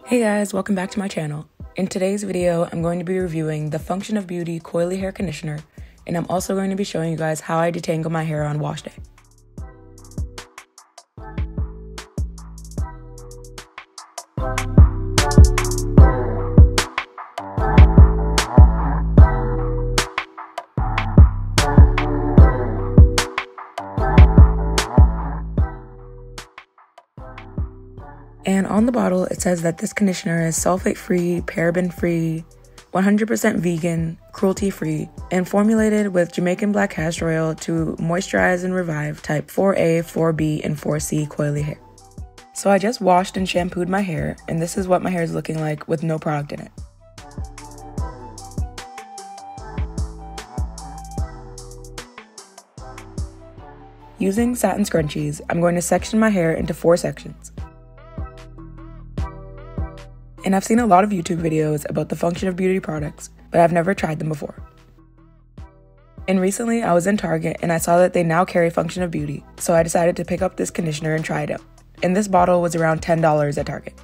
Hey guys, welcome back to my channel. In today's video, I'm going to be reviewing the Function of Beauty Coily Hair Conditioner, and I'm also going to be showing you guys how I detangle my hair on wash day. And on the bottle, it says that this conditioner is sulfate-free, paraben-free, 100% vegan, cruelty-free, and formulated with Jamaican Black Castor Oil to moisturize and revive type 4A, 4B, and 4C coily hair. So I just washed and shampooed my hair, and this is what my hair is looking like with no product in it. Using satin scrunchies, I'm going to section my hair into 4 sections. And I've seen a lot of YouTube videos about the Function of Beauty products, but I've never tried them before. And recently I was in Target and I saw that they now carry Function of Beauty, so I decided to pick up this conditioner and try it out. And this bottle was around $10 at Target.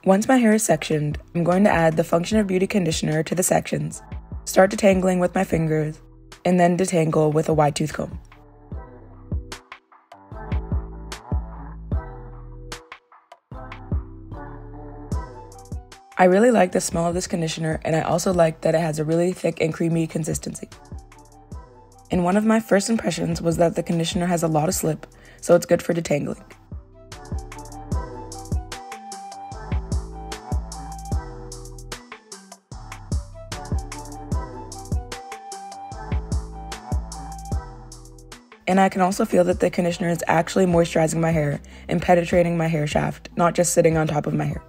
Once my hair is sectioned, I'm going to add the Function of Beauty conditioner to the sections, start detangling with my fingers, and then detangle with a wide tooth comb. I really like the smell of this conditioner, and I also like that it has a really thick and creamy consistency. And one of my first impressions was that the conditioner has a lot of slip, so it's good for detangling. And I can also feel that the conditioner is actually moisturizing my hair and penetrating my hair shaft, not just sitting on top of my hair.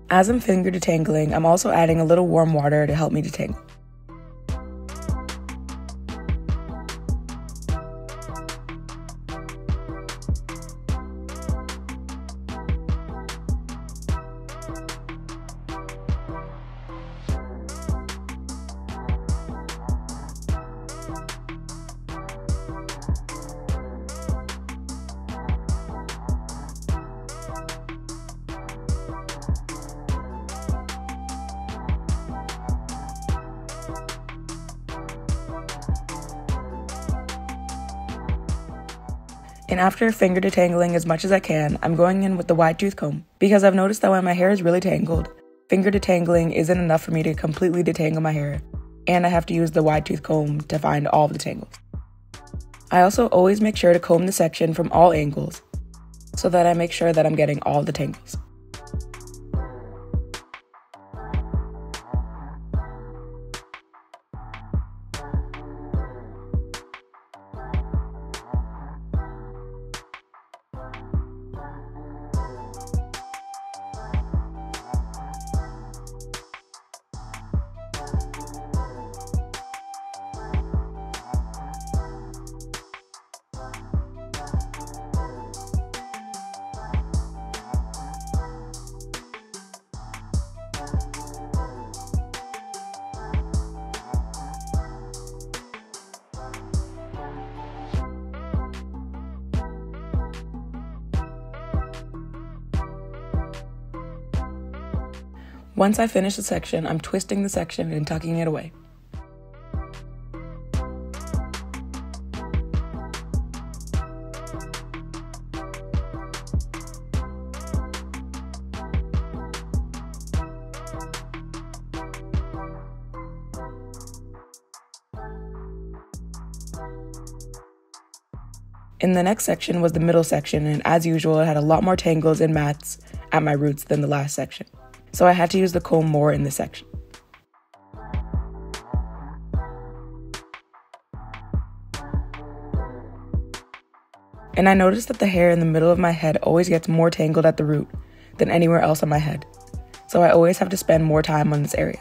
As I'm finger detangling, I'm also adding a little warm water to help me detangle. And after finger detangling as much as I can, I'm going in with the wide tooth comb, because I've noticed that when my hair is really tangled, finger detangling isn't enough for me to completely detangle my hair, and I have to use the wide tooth comb to find all of the tangles. I also always make sure to comb the section from all angles, so that I make sure that I'm getting all the tangles. Once I finish the section, I'm twisting the section and tucking it away. And the next section was the middle section, and as usual, it had a lot more tangles and mats at my roots than the last section. So I had to use the comb more in this section. And I noticed that the hair in the middle of my head always gets more tangled at the root than anywhere else on my head. So I always have to spend more time on this area.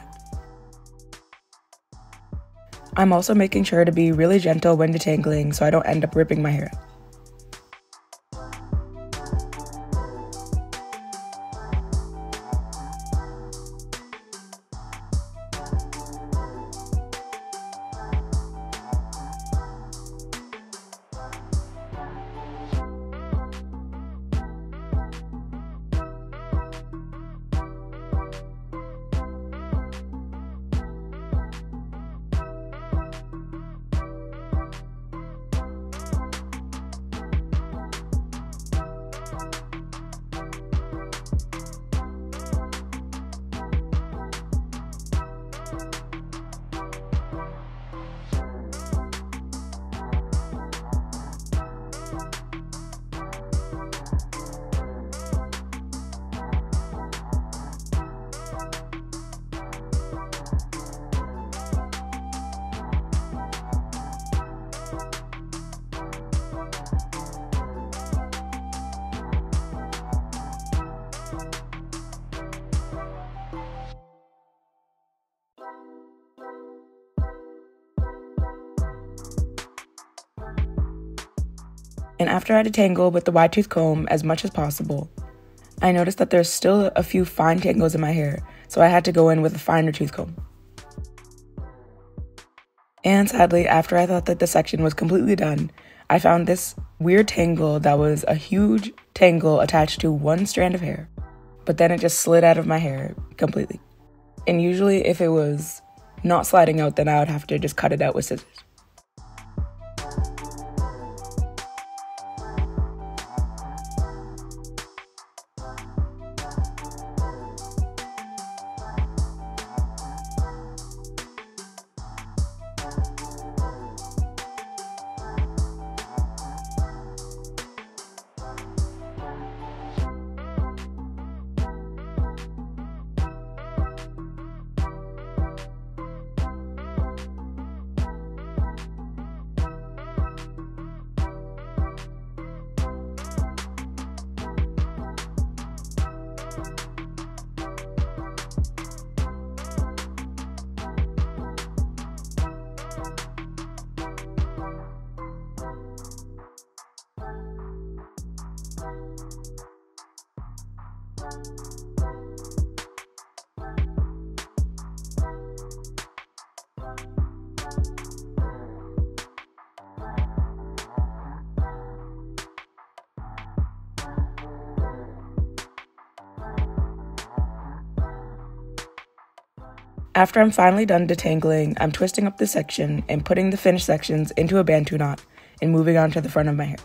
I'm also making sure to be really gentle when detangling so I don't end up ripping my hair out. And after I detangle with the wide tooth comb as much as possible, I noticed that there's still a few fine tangles in my hair, so I had to go in with a finer tooth comb. And sadly, after I thought that the section was completely done, I found this weird tangle that was a huge tangle attached to one strand of hair, but then it just slid out of my hair completely. And usually if it was not sliding out, then I would have to just cut it out with scissors. After I'm finally done detangling, I'm twisting up this section and putting the finished sections into a bantu knot and moving on to the front of my hair.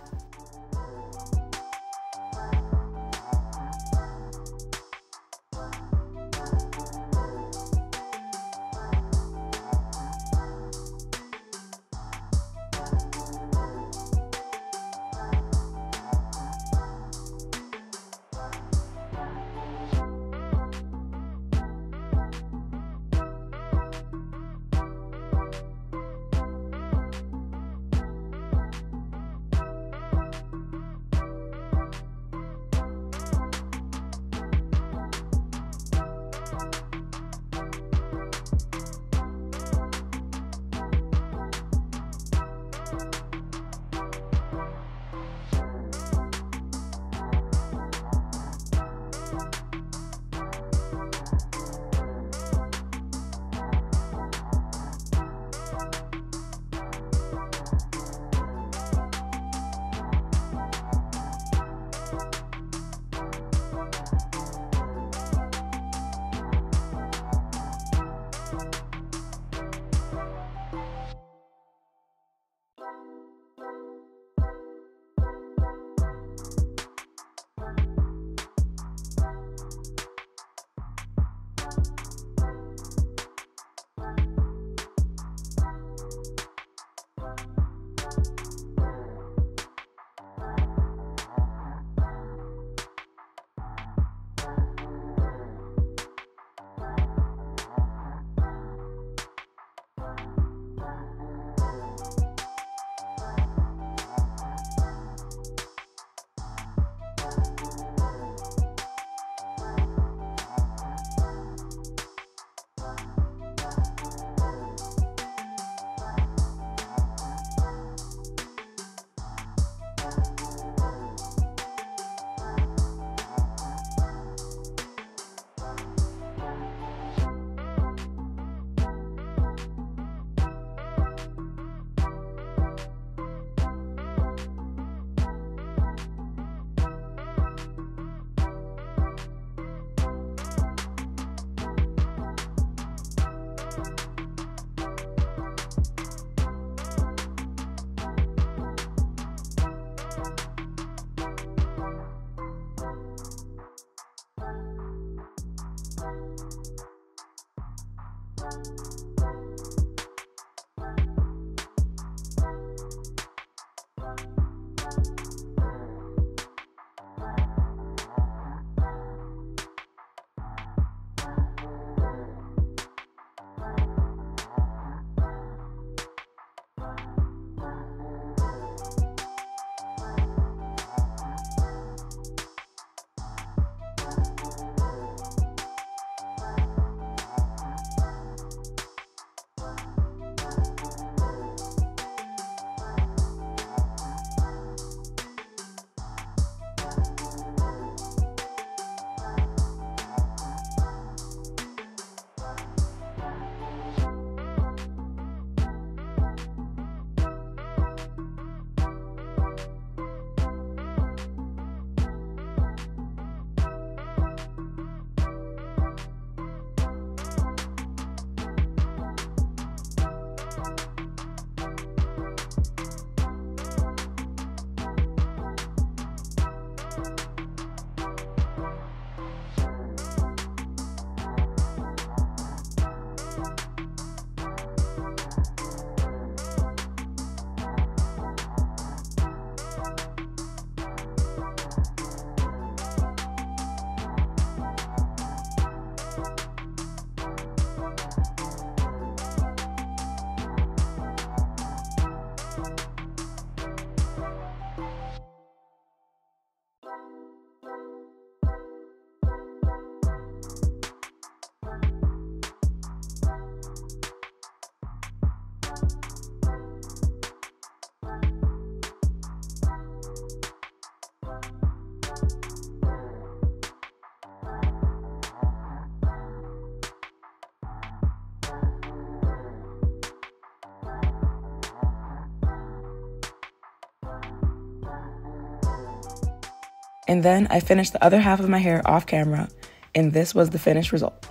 And then I finished the other half of my hair off camera, and this was the finished result.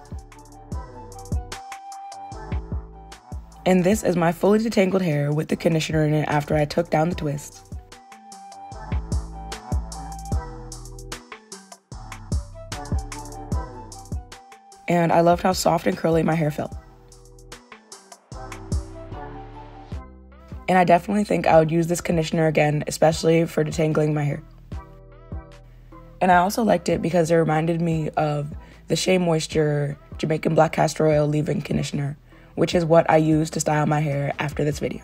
And this is my fully detangled hair with the conditioner in it after I took down the twists. And I loved how soft and curly my hair felt. And I definitely think I would use this conditioner again, especially for detangling my hair. And I also liked it because it reminded me of the Shea Moisture Jamaican Black Castor Oil leave-in conditioner, which is what I used to style my hair after this video.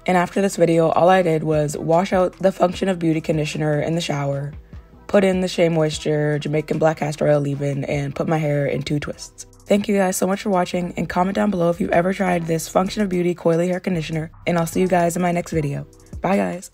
And after this video, all I did was wash out the Function of Beauty conditioner in the shower, put in the Shea Moisture Jamaican Black Castor Oil leave-in, and put my hair in 2 twists. Thank you guys so much for watching, and comment down below if you've ever tried this Function of Beauty Coily hair conditioner, and I'll see you guys in my next video. Bye guys!